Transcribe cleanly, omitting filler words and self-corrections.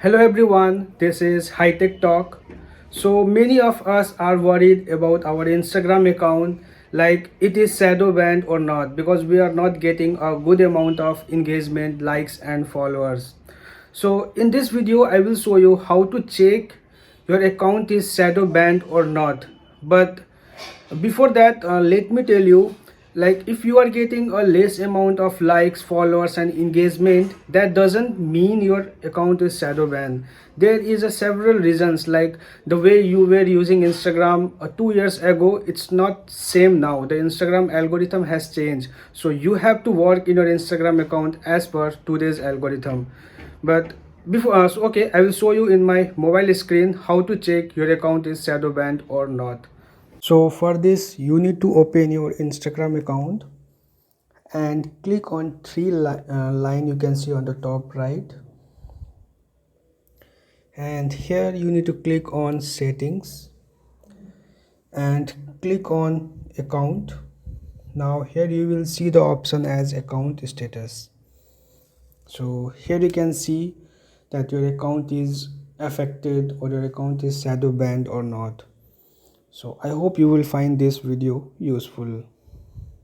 Hello everyone, this is Hitechtalk. So many of us are worried about our Instagram account, like it is shadow banned or not, because we are not getting a good amount of engagement, likes and followers. So in this video I will show you how to check your account is shadow banned or not. But before that, let me tell you, like if you are getting a less amount of likes, followers and engagement, that doesn't mean your account is shadow banned. There is a several reasons, like the way you were using Instagram 2 years ago, it's not same now. The Instagram algorithm has changed, so you have to work in your Instagram account as per today's algorithm. But before so okay, I will show you in my mobile screen how to check your account is shadow banned or not. So for this you need to open your Instagram account and click on line you can see on the top right, and here you need to click on settings and click on account. Now here you will see the option as account status. So here you can see that your account is affected or your account is shadow banned or not. So I hope you will find this video useful.